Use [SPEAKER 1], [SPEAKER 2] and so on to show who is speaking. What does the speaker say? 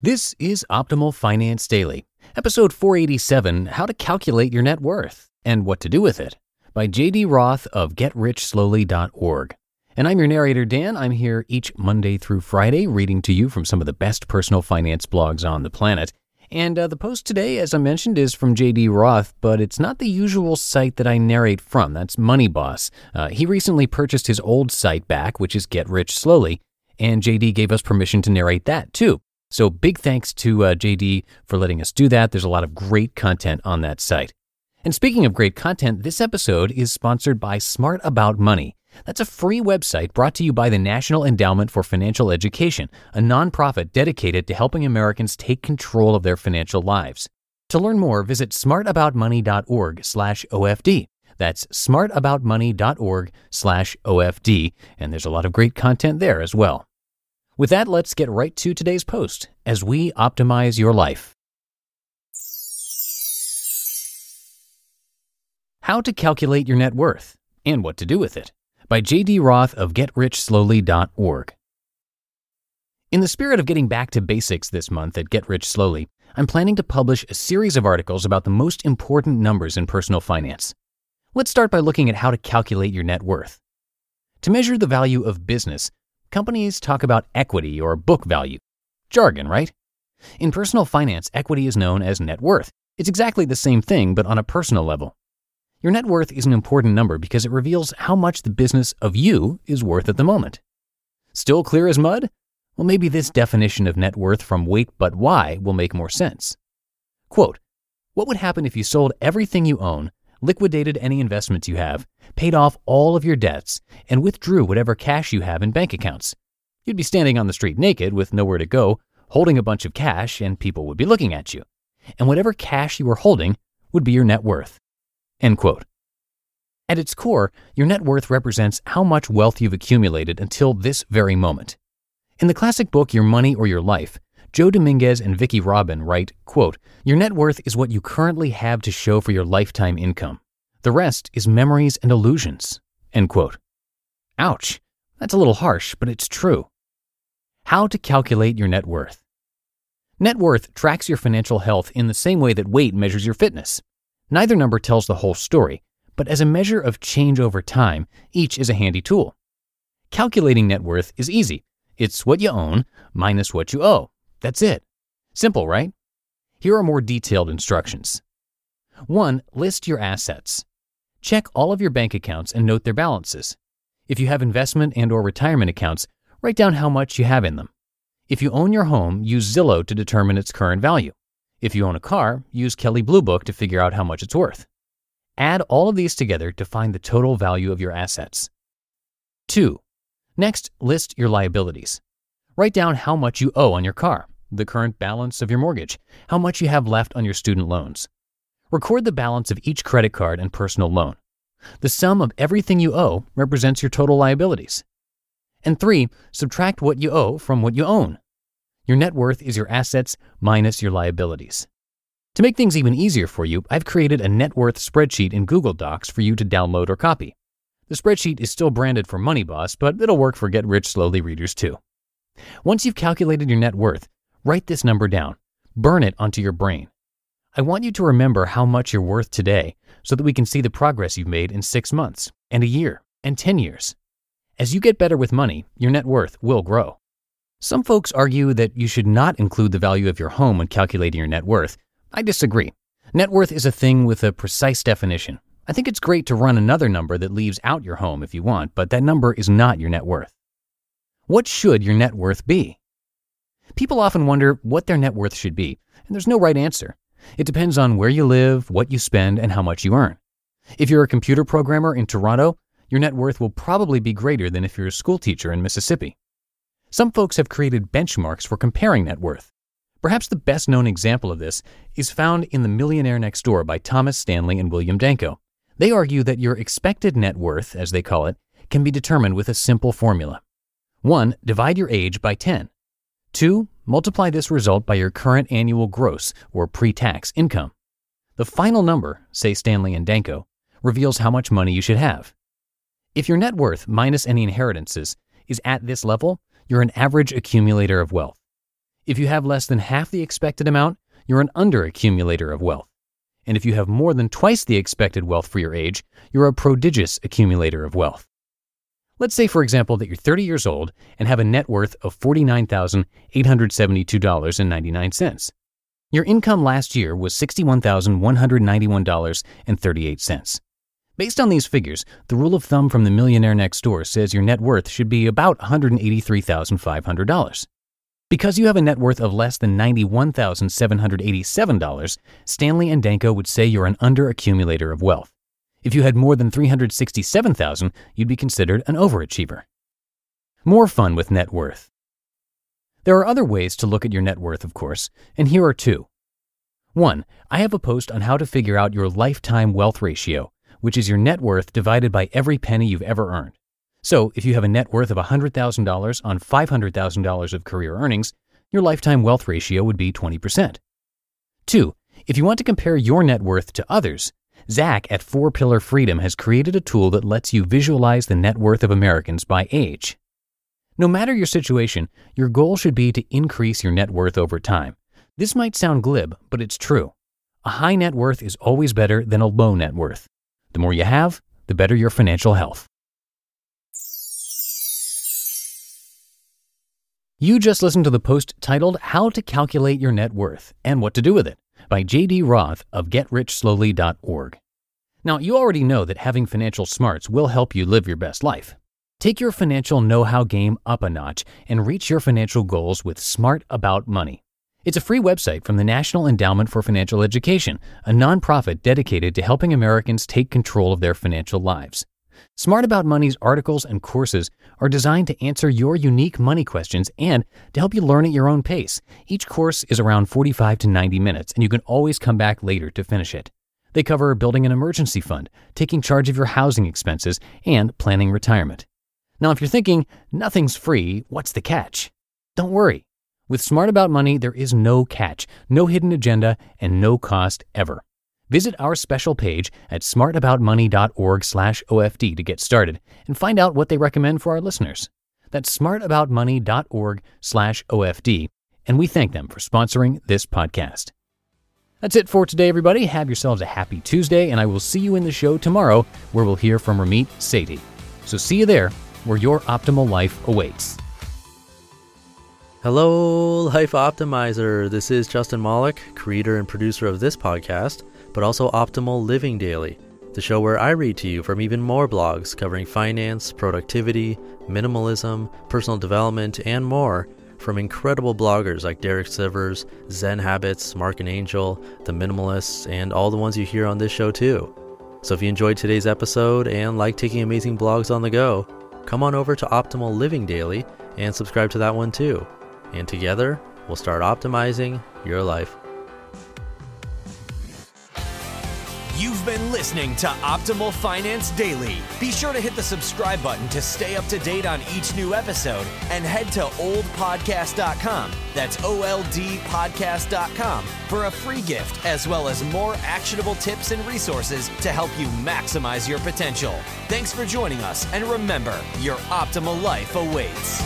[SPEAKER 1] This is Optimal Finance Daily, episode 487, How to Calculate Your Net Worth and What to Do with It, by J.D. Roth of GetRichSlowly.org. And I'm your narrator, Dan. I'm here each Monday through Friday reading to you from some of the best personal finance blogs on the planet. And the post today, as I mentioned, is from J.D. Roth, but it's not the usual site that I narrate from. That's MoneyBoss. He recently purchased his old site back, which is Get Rich Slowly, and J.D. gave us permission to narrate that too. So big thanks to JD for letting us do that. There's a lot of great content on that site. And speaking of great content, this episode is sponsored by Smart About Money. That's a free website brought to you by the National Endowment for Financial Education, a nonprofit dedicated to helping Americans take control of their financial lives. To learn more, visit smartaboutmoney.org/OFD. That's smartaboutmoney.org/OFD, and there's a lot of great content there as well. With that, let's get right to today's post as we optimize your life. How to Calculate Your Net Worth and What to Do with It, by J.D. Roth of GetRichSlowly.org. In the spirit of getting back to basics this month at Get Rich Slowly, I'm planning to publish a series of articles about the most important numbers in personal finance. Let's start by looking at how to calculate your net worth. To measure the value of business, companies talk about equity or book value. Jargon, right? In personal finance, equity is known as net worth. It's exactly the same thing, but on a personal level. Your net worth is an important number because it reveals how much the business of you is worth at the moment. Still clear as mud? Well, maybe this definition of net worth from Wait But Why will make more sense. Quote, what would happen if you sold everything you own, liquidated any investments you have, paid off all of your debts, and withdrew whatever cash you have in bank accounts? You'd be standing on the street naked with nowhere to go, holding a bunch of cash, and people would be looking at you. And whatever cash you were holding would be your net worth. End quote. At its core, your net worth represents how much wealth you've accumulated until this very moment. In the classic book, Your Money or Your Life, Joe Dominguez and Vicki Robin write, quote, your net worth is what you currently have to show for your lifetime income. The rest is memories and illusions. End quote. Ouch. That's a little harsh, but it's true. How to calculate your net worth. Net worth tracks your financial health in the same way that weight measures your fitness. Neither number tells the whole story, but as a measure of change over time, each is a handy tool. Calculating net worth is easy. It's what you own minus what you owe. That's it. Simple, right? Here are more detailed instructions. 1. List your assets. Check all of your bank accounts and note their balances. If you have investment and/or retirement accounts, write down how much you have in them. If you own your home, use Zillow to determine its current value. If you own a car, use Kelley Blue Book to figure out how much it's worth. Add all of these together to find the total value of your assets. 2. Next, list your liabilities. Write down how much you owe on your car, the current balance of your mortgage, how much you have left on your student loans. Record the balance of each credit card and personal loan. The sum of everything you owe represents your total liabilities. And 3, subtract what you owe from what you own. Your net worth is your assets minus your liabilities. To make things even easier for you, I've created a net worth spreadsheet in Google Docs for you to download or copy. The spreadsheet is still branded for MoneyBoss, but it'll work for Get Rich Slowly readers too. Once you've calculated your net worth, write this number down. Burn it onto your brain. I want you to remember how much you're worth today so that we can see the progress you've made in 6 months, and a year, and 10 years. As you get better with money, your net worth will grow. Some folks argue that you should not include the value of your home when calculating your net worth. I disagree. Net worth is a thing with a precise definition. I think it's great to run another number that leaves out your home if you want, but that number is not your net worth. What should your net worth be? People often wonder what their net worth should be, and there's no right answer. It depends on where you live, what you spend, and how much you earn. If you're a computer programmer in Toronto, your net worth will probably be greater than if you're a school teacher in Mississippi. Some folks have created benchmarks for comparing net worth. Perhaps the best-known example of this is found in The Millionaire Next Door by Thomas Stanley and William Danko. They argue that your expected net worth, as they call it, can be determined with a simple formula. 1. Divide your age by 10. 2. Multiply this result by your current annual gross or pre-tax income. The final number, say Stanley and Danko, reveals how much money you should have. If your net worth minus any inheritances is at this level, you're an average accumulator of wealth. If you have less than half the expected amount, you're an under-accumulator of wealth. And if you have more than twice the expected wealth for your age, you're a prodigious accumulator of wealth. Let's say, for example, that you're 30 years old and have a net worth of $49,872.99. Your income last year was $61,191.38. Based on these figures, the rule of thumb from the millionaire next door says your net worth should be about $183,500. Because you have a net worth of less than $91,787, Stanley and Danko would say you're an under-accumulator of wealth. If you had more than $367,000, you'd be considered an overachiever. More fun with net worth. There are other ways to look at your net worth, of course, and here are two. 1. I have a post on how to figure out your lifetime wealth ratio, which is your net worth divided by every penny you've ever earned. So, if you have a net worth of $100,000 on $500,000 of career earnings, your lifetime wealth ratio would be 20%. 2. If you want to compare your net worth to others, Zach at 4 Pillar Freedom has created a tool that lets you visualize the net worth of Americans by age. No matter your situation, your goal should be to increase your net worth over time. This might sound glib, but it's true. A high net worth is always better than a low net worth. The more you have, the better your financial health. You just listened to the post titled How to Calculate Your Net Worth and What to Do With It by J.D. Roth of GetRichSlowly.org. Now, you already know that having financial smarts will help you live your best life. Take your financial know-how game up a notch and reach your financial goals with Smart About Money. It's a free website from the National Endowment for Financial Education, a nonprofit dedicated to helping Americans take control of their financial lives. Smart About Money's articles and courses are designed to answer your unique money questions and to help you learn at your own pace. Each course is around 45 to 90 minutes, and you can always come back later to finish it. They cover building an emergency fund, taking charge of your housing expenses, and planning retirement. Now, if you're thinking, nothing's free, what's the catch? Don't worry. With Smart About Money, there is no catch, no hidden agenda, and no cost ever. Visit our special page at smartaboutmoney.org/OFD to get started and find out what they recommend for our listeners. That's smartaboutmoney.org/OFD, and we thank them for sponsoring this podcast. That's it for today, everybody. Have yourselves a happy Tuesday, and I will see you in the show tomorrow where we'll hear from Ramit Sethi. So see you there where your optimal life awaits.
[SPEAKER 2] Hello, Life Optimizer. This is Justin Malik, creator and producer of this podcast, but also Optimal Living Daily, the show where I read to you from even more blogs covering finance, productivity, minimalism, personal development, and more from incredible bloggers like Derek Sivers, Zen Habits, Mark and Angel, The Minimalists, and all the ones you hear on this show too. So if you enjoyed today's episode and like taking amazing blogs on the go, come on over to Optimal Living Daily and subscribe to that one too. And together, we'll start optimizing your life.
[SPEAKER 3] You've been listening to Optimal Finance Daily. Be sure to hit the subscribe button to stay up to date on each new episode and head to oldpodcast.com. That's OLDpodcast.com for a free gift as well as more actionable tips and resources to help you maximize your potential. Thanks for joining us, and remember, your optimal life awaits.